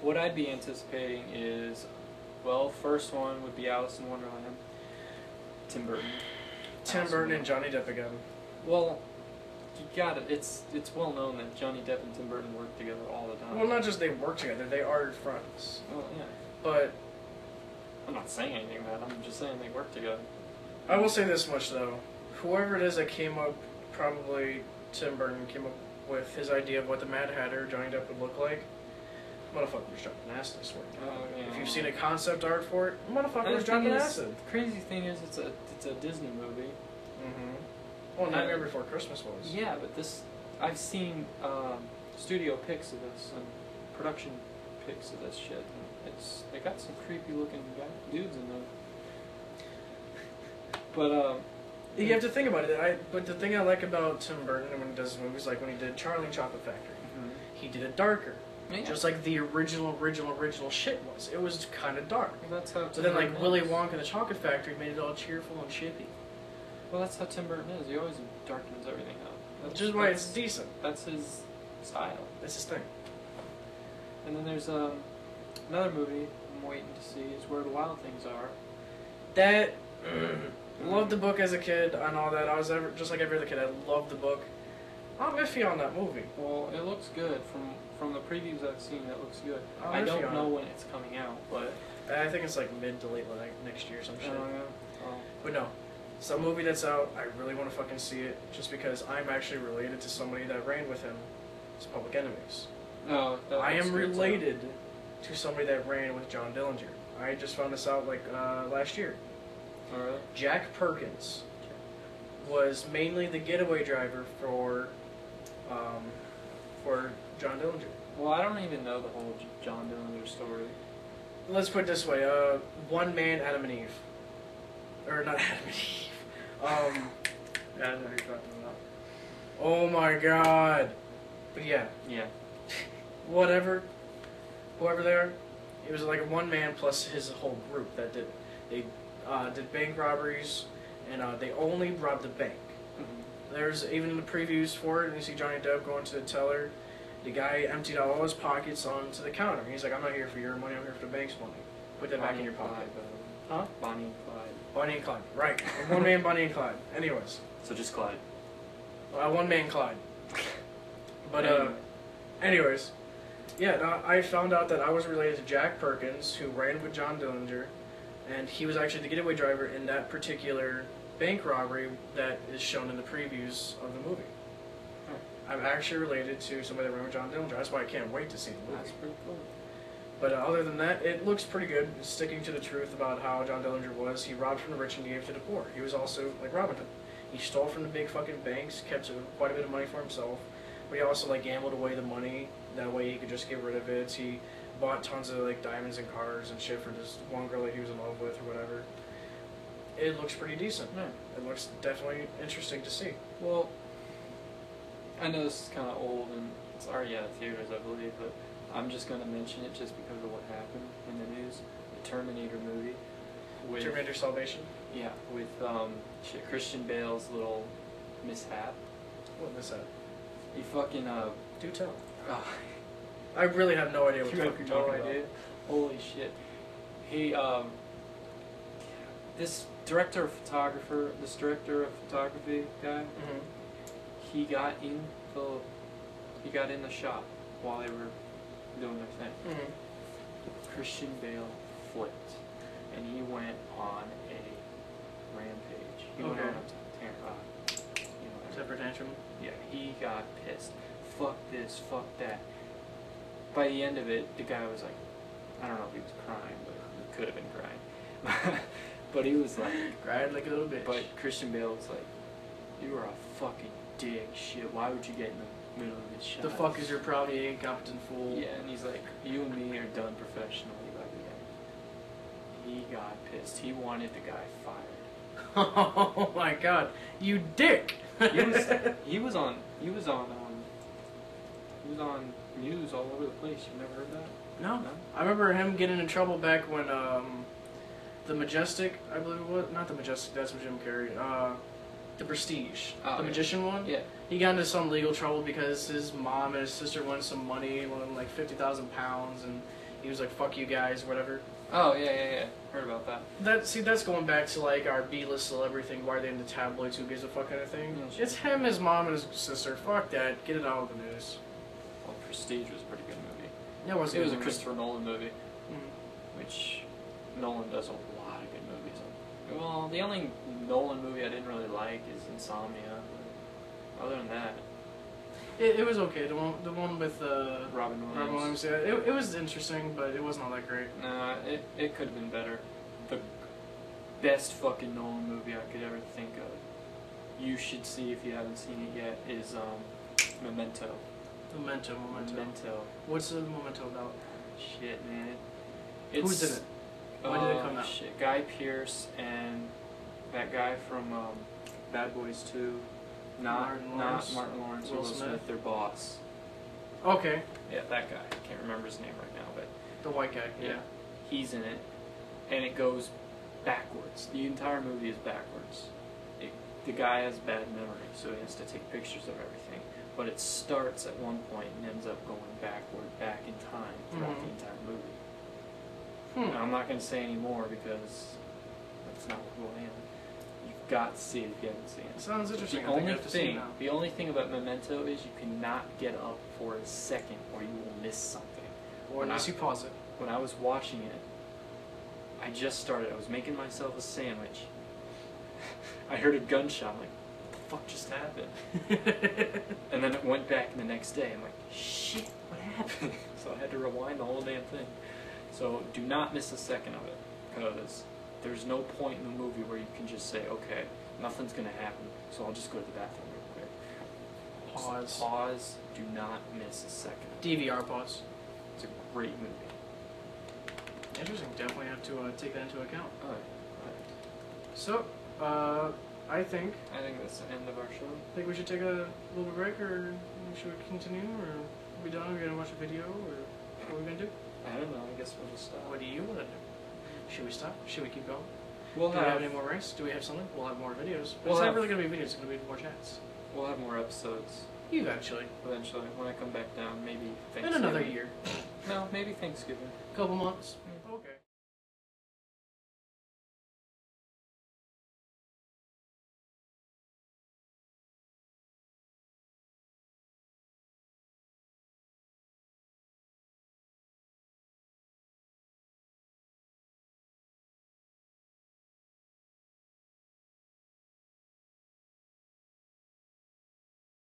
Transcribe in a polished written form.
what I'd be anticipating is, well, first one would be Alice in Wonderland. Tim Burton. Tim Burton and Johnny Depp again. Well, you got it. It's well known that Johnny Depp and Tim Burton work together all the time. Well, not just they work together; they are friends. Well, yeah. But I'm not saying anything bad. I'm just saying they work together. I will say this much though: whoever it is that came up, probably Tim Burton came up with his idea of what the Mad Hatter, Johnny Depp, would look like. Motherfucker was dropping acid, I swear. Yeah. If you've seen a concept art for it, motherfucker was dropping acid. The crazy thing is, it's a Disney movie. Mm-hmm. Well, Nightmare Before Christmas was. Yeah, but this, I've seen studio pics of this and production pics of this shit. And they got some creepy looking dudes in there. But you have to think about it. But the thing I like about Tim Burton when he does movies, like when he did Charlie and Chocolate Factory, he did it darker. Yeah. Just like the original shit was. It was kind of dark. Well, that's how. So then, like Willy Wonka and the Chocolate Factory made it all cheerful and chippy. Well, that's how Tim Burton is. He always darkens everything up. Which is why it's decent. That's his style. That's his thing. And then there's another movie I'm waiting to see is Where the Wild Things Are. That loved the book as a kid and all that. I was just like every other kid. I loved the book. I'm iffy on that movie. Well, it looks good from the previews I've seen. It looks good. I don't know when it's coming out, but I think it's like mid to late next year or some shit. Oh. But no, it's a movie that's out. I really want to fucking see it, just because I'm actually related to somebody that ran with him. It's Public Enemies. No, I am related to somebody that ran with John Dillinger. I just found this out like last year. Oh, really? Jack Perkins was mainly the getaway driver for John Dillinger. Well, I don't even know the whole John Dillinger story. Let's put it this way: one man, Adam and Eve, or not Adam and Eve. Yeah, I know who you're talking about. Oh my god! But yeah. Yeah. Whatever. Whoever they are, it was like a one man plus his whole group that did. They did bank robberies, and they only robbed the bank. There's even in the previews for it, and you see Johnny Depp going to the teller. The guy emptied out all his pockets onto the counter. He's like, "I'm not here for your money. I'm here for the bank's money. Put that back in your pocket." Huh? Bonnie and Clyde. Bonnie and Clyde. Right. One man, Bonnie and Clyde. Anyways. So just Clyde. One man, Clyde. But anyways, yeah. I found out that I was related to Jack Perkins, who ran with John Dillinger, and he was actually the getaway driver in that particular bank robbery that is shown in the previews of the movie. I'm actually related to somebody that ran with John Dillinger. That's why I can't wait to see the movie. That's pretty cool. But other than that, it looks pretty good. It's sticking to the truth about how John Dillinger was. He robbed from the rich and gave to the poor. He was also like Robin Hood. He stole from the big fucking banks, kept quite a bit of money for himself, but he also like gambled away the money. That way he could just get rid of it. He bought tons of like diamonds and cars and shit for this one girl that he was in love with or whatever. It looks pretty decent. Yeah. It looks definitely interesting to see. Well, I know this is kind of old and it's already out of theaters, I believe, but I'm just going to mention it just because of what happened in the news. The Terminator movie. With, Terminator Salvation? Yeah, with Christian Bale's little mishap. What mishap? He fucking... Do tell. I really have no idea what the fuck you're talking about. Holy shit. He, this director of photography guy, he got in the shot while they were doing their thing. Christian Bale flipped, and he went on a rampage. He went on a temper tantrum? Yeah, he got pissed. Fuck this, fuck that. By the end of it, the guy was like, I don't know if he was crying, but he could have been crying. But he was like... cried like a little bitch. But Christian Bale was like, you are a fucking dick, shit. Why would you get in the middle of this shot? The fuck is your problem, you incompetent fool? Yeah, and he's like, you and me are done professionally by the end. He got pissed. He wanted the guy fired. Oh my god, you dick! He was on news all over the place. You've never heard that? No. I remember him getting in trouble back when the Majestic, I believe it was, not the Majestic, that's what Jim Carrey, the Prestige, the magician one. Yeah. He got into some legal trouble because his mom and his sister wanted some money, wanted like £50,000, and He was like, "Fuck you guys," whatever. Oh yeah. Heard about that. That's going back to like our B-list celebrity thing. Why are they in the tabloids? Who gives a fuck kind of thing? Yeah, It's him, his mom, and his sister. Fuck that. Get it out of the news. Well, Prestige was a pretty good movie. Yeah, it was. It was a Christopher Nolan movie, Mm-hmm. which Nolan does a lot of good movies. Well, the only Nolan movie I didn't really like is Insomnia. But other than that, It was okay. The one with Robin Williams. Robin Williams. Yeah, it was interesting, but it wasn't all that great. Nah, it could have been better. The best fucking Nolan movie I could ever think of. You should see if you haven't seen it yet. Is Memento. Memento. What's the Memento about? Shit, man. Who's in it? When did it come out? Shit. Guy Pearce and that guy from Bad Boys 2. Not Martin Lawrence. Will Smith. Their boss. Okay. Yeah, that guy. I can't remember his name right now, but The white guy. Yeah. he's in it, and it goes backwards. The entire movie is backwards. The guy has bad memory, so he has to take pictures of everything. But it starts at one point and ends up going back in time throughout the entire movie. Now, I'm not going to say any more because that's not who I am. You've got to see it if you haven't seen it. Sounds interesting. The only thing about Memento is you cannot get up for a second or you will miss something. Or unless you pause it. When I was watching it, I just started. I was making myself a sandwich. I heard a gunshot. I'm like, what the fuck just happened? And then it went back the next day. I'm like, shit, what happened? So I had to rewind the whole damn thing. So do not miss a second of it, because there's no point in the movie where you can just say, okay, nothing's going to happen, so I'll just go to the bathroom real quick. Pause. Just pause. Do not miss a second. DVR pause. It's a great movie. Interesting. Definitely have to take that into account. All right. So, I think that's the end of our show. we should take a little break, or should we continue, or are we done? Are we gonna watch a video, or what are we gonna do? I don't know. I guess we'll just stop. What do you want to do? Should we stop? Should we keep going? Do we have any more ranks? Do we have something? We'll have more videos. But it's not really gonna be videos. It's gonna be more chats. We'll have more episodes. Eventually. When I come back down, maybe Thanksgiving. In another year. No, maybe Thanksgiving. Couple months. Okay.